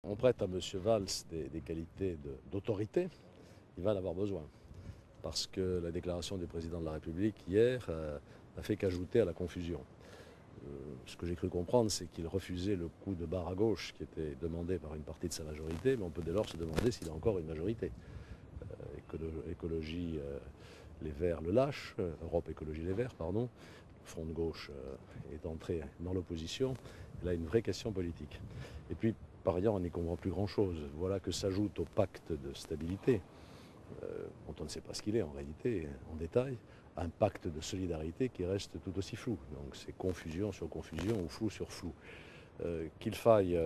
On prête à M. Valls des qualités d'autorité, il va en avoir besoin. Parce que la déclaration du président de la République hier n'a fait qu'ajouter à la confusion. Ce que j'ai cru comprendre, c'est qu'il refusait le coup de barre à gauche qui était demandé par une partie de sa majorité, mais on peut dès lors se demander s'il a encore une majorité. Écologie, les Verts le lâchent, Europe Écologie Les Verts, pardon. Le Front de gauche est entré dans l'opposition. Là, une vraie question politique. Et puis, par ailleurs, on n'y comprend plus grand-chose. Voilà que s'ajoute au pacte de stabilité, dont on ne sait pas ce qu'il est en réalité, en détail, un pacte de solidarité qui reste tout aussi flou. Donc c'est confusion sur confusion ou flou sur flou. Qu'il faille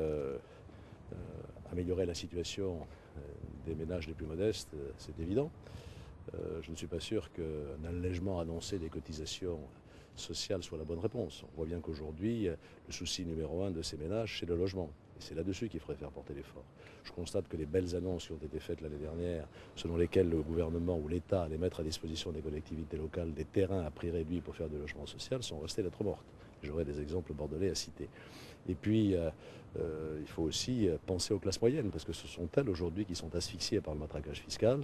améliorer la situation des ménages les plus modestes, c'est évident. Je ne suis pas sûr qu'un allègement annoncé des cotisations sociales soit la bonne réponse. On voit bien qu'aujourd'hui, le souci numéro un de ces ménages, c'est le logement. Et c'est là-dessus qu'il faudrait faire porter l'effort. Je constate que les belles annonces qui ont été faites l'année dernière, selon lesquelles le gouvernement ou l'État allait mettre à disposition des collectivités locales des terrains à prix réduit pour faire du logement social, sont restées lettres mortes. J'aurais des exemples bordelais à citer. Et puis, il faut aussi penser aux classes moyennes, parce que ce sont elles aujourd'hui qui sont asphyxiées par le matraquage fiscal.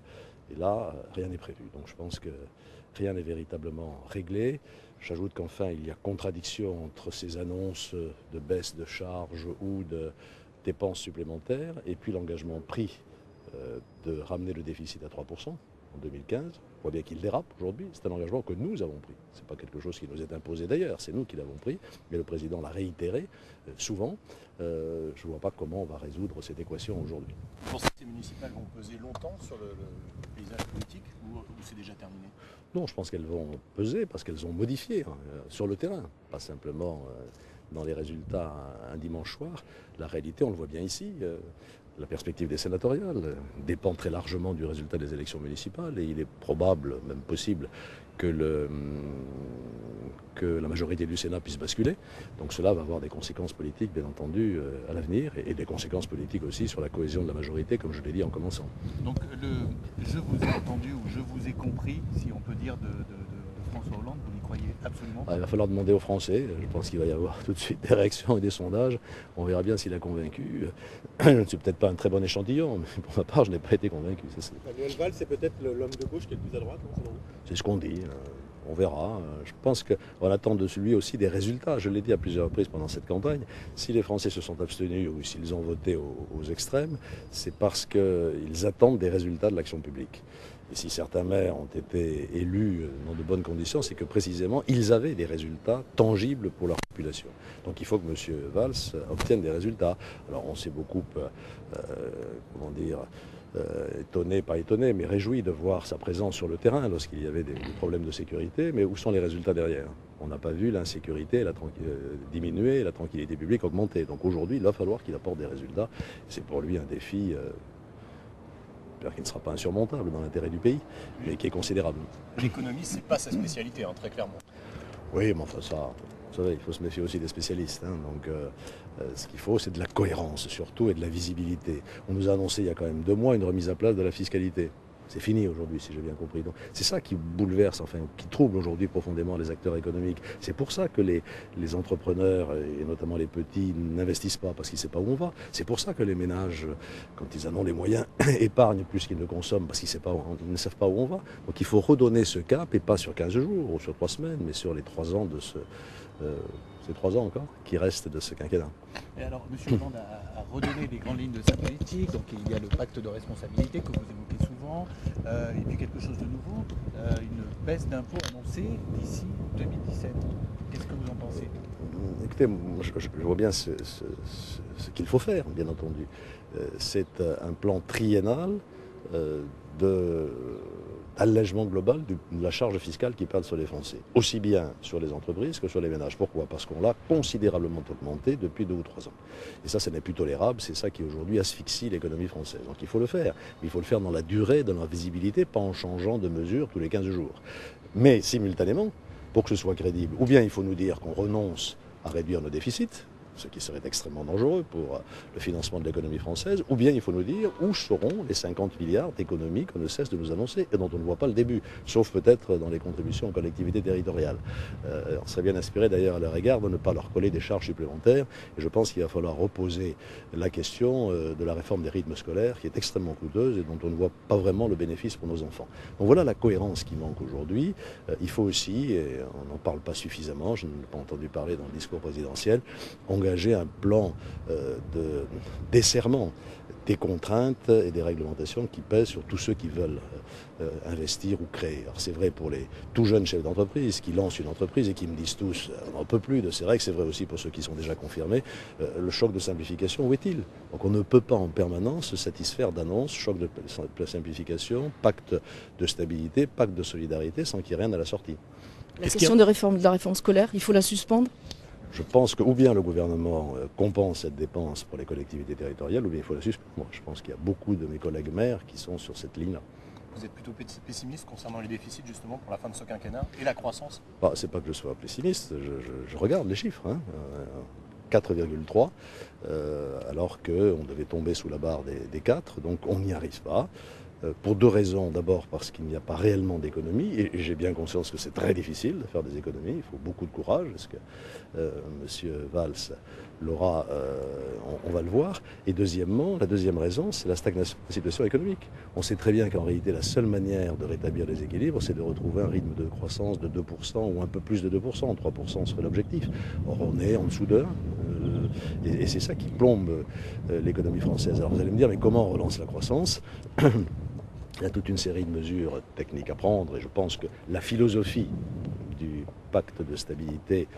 Et là, rien n'est prévu. Donc je pense que rien n'est véritablement réglé. J'ajoute qu'enfin, il y a contradiction entre ces annonces de baisse de charges ou de dépenses supplémentaires et puis l'engagement pris de ramener le déficit à 3% en 2015. On voit bien qu'il dérape aujourd'hui. C'est un engagement que nous avons pris. Ce n'est pas quelque chose qui nous est imposé d'ailleurs, c'est nous qui l'avons pris. Mais le président l'a réitéré souvent. Je ne vois pas comment on va résoudre cette équation aujourd'hui. Pour ces municipales vont peser longtemps sur le paysage politique ou c'est déjà terminé? Non, je pense qu'elles vont peser parce qu'elles ont modifié sur le terrain, pas simplement dans les résultats un dimanche soir. La réalité, on le voit bien ici, la perspective des sénatoriales dépend très largement du résultat des élections municipales et il est probable, même possible, que la majorité du Sénat puisse basculer. Donc cela va avoir des conséquences politiques, bien entendu, à l'avenir et des conséquences politiques aussi sur la cohésion de la majorité, comme je l'ai dit en commençant. Donc je vous ai entendu ou je vous ai compris, si on peut dire, de François Hollande, vous n'y croyez absolument pas? Il va falloir demander aux Français. Je pense qu'il va y avoir tout de suite des réactions et des sondages. On verra bien s'il a convaincu. Je ne suis peut-être pas un très bon échantillon, mais pour ma part, je n'ai pas été convaincu. Manuel Valls, c'est peut-être l'homme de gauche qui est le plus à droite, non, selon vous? C'est ce qu'on dit. On verra. Je pense qu'on attend de lui aussi des résultats. Je l'ai dit à plusieurs reprises pendant cette campagne. Si les Français se sont abstenus ou s'ils ont voté aux extrêmes, c'est parce qu'ils attendent des résultats de l'action publique. Et si certains maires ont été élus dans de bonnes conditions, c'est que précisément, ils avaient des résultats tangibles pour leur population. Donc il faut que M. Valls obtienne des résultats. Alors on s'est beaucoup, étonné, pas étonné, mais réjoui de voir sa présence sur le terrain lorsqu'il y avait des problèmes de sécurité. Mais où sont les résultats derrière? On n'a pas vu l'insécurité diminuer et la tranquillité publique augmenter. Donc aujourd'hui, il va falloir qu'il apporte des résultats. C'est pour lui un défi qui ne sera pas insurmontable dans l'intérêt du pays, mais qui est considérable. L'économie, c'est pas sa spécialité, très clairement. Oui, mais enfin ça, vous savez, il faut se méfier aussi des spécialistes. Donc ce qu'il faut, c'est de la cohérence surtout et de la visibilité. On nous a annoncé il y a quand même 2 mois une remise à plat de la fiscalité. C'est fini aujourd'hui, si j'ai bien compris. Donc c'est ça qui bouleverse, enfin, qui trouble aujourd'hui profondément les acteurs économiques. C'est pour ça que les entrepreneurs, et notamment les petits, n'investissent pas, parce qu'ils ne savent pas où on va. C'est pour ça que les ménages, quand ils en ont les moyens, épargnent plus qu'ils ne consomment, parce qu'ils ne savent pas où on va. Donc il faut redonner ce cap, et pas sur 15 jours ou sur 3 semaines, mais sur les 3 ans de ces 3 ans encore, qui restent de ce quinquennat. Et alors, M. Hollande a redonné les grandes lignes de sa politique. Donc il y a le pacte de responsabilité que vous évoquez souvent, et puis quelque chose de nouveau, une baisse d'impôts annoncée d'ici 2017. Qu'est-ce que vous en pensez? Écoutez, je vois bien ce qu'il faut faire, bien entendu. C'est un plan triennal d'allègement global de la charge fiscale qui pèse sur les Français, aussi bien sur les entreprises que sur les ménages. Pourquoi? Parce qu'on l'a considérablement augmenté depuis 2 ou 3 ans. Et ça n'est plus tolérable, c'est ça qui aujourd'hui asphyxie l'économie française. Donc il faut le faire, mais il faut le faire dans la durée, dans la visibilité, pas en changeant de mesure tous les 15 jours. Mais simultanément, pour que ce soit crédible, ou bien il faut nous dire qu'on renonce à réduire nos déficits, ce qui serait extrêmement dangereux pour le financement de l'économie française, ou bien il faut nous dire où seront les 50 milliards d'économies qu'on ne cesse de nous annoncer et dont on ne voit pas le début, sauf peut-être dans les contributions aux collectivités territoriales. On serait bien inspiré d'ailleurs à leur égard de ne pas leur coller des charges supplémentaires, et je pense qu'il va falloir reposer la question de la réforme des rythmes scolaires, qui est extrêmement coûteuse et dont on ne voit pas vraiment le bénéfice pour nos enfants. Donc voilà la cohérence qui manque aujourd'hui. Il faut aussi, et on n'en parle pas suffisamment, je ne l'ai pas entendu parler dans le discours présidentiel, engager un plan de desserrement des contraintes et des réglementations qui pèsent sur tous ceux qui veulent investir ou créer. Alors c'est vrai pour les tout jeunes chefs d'entreprise qui lancent une entreprise et qui me disent tous on n'en peut plus de ces règles, c'est vrai aussi pour ceux qui sont déjà confirmés. Le choc de simplification, où est-il? Donc on ne peut pas en permanence se satisfaire d'annonces, choc de simplification, pacte de stabilité, pacte de solidarité, sans qu'il y ait rien à la sortie. La question de la réforme scolaire, il faut la suspendre? Je pense que ou bien le gouvernement compense cette dépense pour les collectivités territoriales, ou bien il faut la suspendre. Moi, je pense qu'il y a beaucoup de mes collègues maires qui sont sur cette ligne-là. Vous êtes plutôt pessimiste concernant les déficits justement pour la fin de ce quinquennat et la croissance? C'est pas que je sois pessimiste, je regarde les chiffres. 4,3, alors qu'on devait tomber sous la barre des 4, donc on n'y arrive pas. Pour deux raisons. D'abord parce qu'il n'y a pas réellement d'économie, et j'ai bien conscience que c'est très difficile de faire des économies, il faut beaucoup de courage, est-ce que M. Valls l'aura, on va le voir. Et deuxièmement, la deuxième raison, c'est la stagnation de la situation économique. On sait très bien qu'en réalité, la seule manière de rétablir les équilibres, c'est de retrouver un rythme de croissance de 2% ou un peu plus de 2%, 3% serait l'objectif. Or, on est en dessous de 1. Et c'est ça qui plombe l'économie française. Alors vous allez me dire, mais comment on relance la croissance? Il y a toute une série de mesures techniques à prendre, et je pense que la philosophie du pacte de stabilité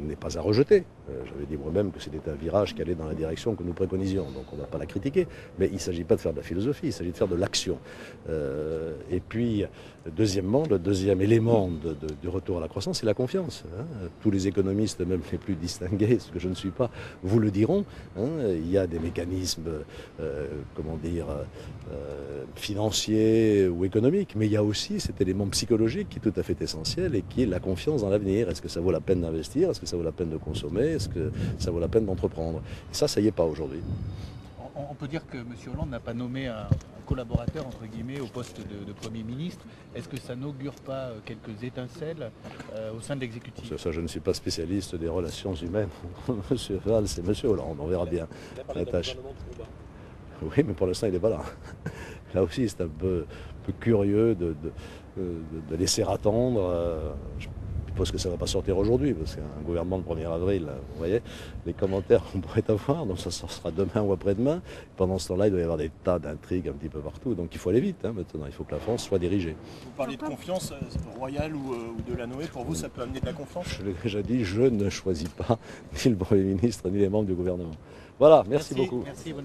n'est pas à rejeter. J'avais dit moi-même que c'était un virage qui allait dans la direction que nous préconisions, donc on ne va pas la critiquer, mais il ne s'agit pas de faire de la philosophie, il s'agit de faire de l'action. Et puis, deuxièmement, le deuxième élément du retour à la croissance, c'est la confiance. Tous les économistes, même les plus distingués, ce que je ne suis pas, vous le diront. Il y a des mécanismes, financiers ou économiques, mais il y a aussi cet élément psychologique qui est tout à fait essentiel et qui est la confiance dans l'avenir. Est-ce que ça vaut la peine d'investir? Est-ce que ça vaut la peine de consommer? Est-ce que ça vaut la peine d'entreprendre? Et ça y est pas aujourd'hui. On peut dire que M. Hollande n'a pas nommé un collaborateur, entre guillemets, au poste de Premier ministre. Est-ce que ça n'augure pas quelques étincelles au sein de l'exécutif? Ça, je ne suis pas spécialiste des relations humaines. M. Valls et M. Hollande, on verra bien la tâche. Oui, mais pour l'instant, il n'est pas là. Là aussi, c'est un peu curieux de laisser attendre. Je suppose que ça ne va pas sortir aujourd'hui, parce qu'un gouvernement de 1er avril, vous voyez, les commentaires qu'on pourrait avoir, donc ça sera demain ou après-demain. Pendant ce temps-là, il doit y avoir des tas d'intrigues un petit peu partout, donc il faut aller vite maintenant, il faut que la France soit dirigée. Vous parlez de confiance royale ou de la Noé, pour vous ça peut amener de la confiance? Je l'ai déjà dit, je ne choisis pas ni le Premier ministre ni les membres du gouvernement. Voilà, merci beaucoup. Merci, bonne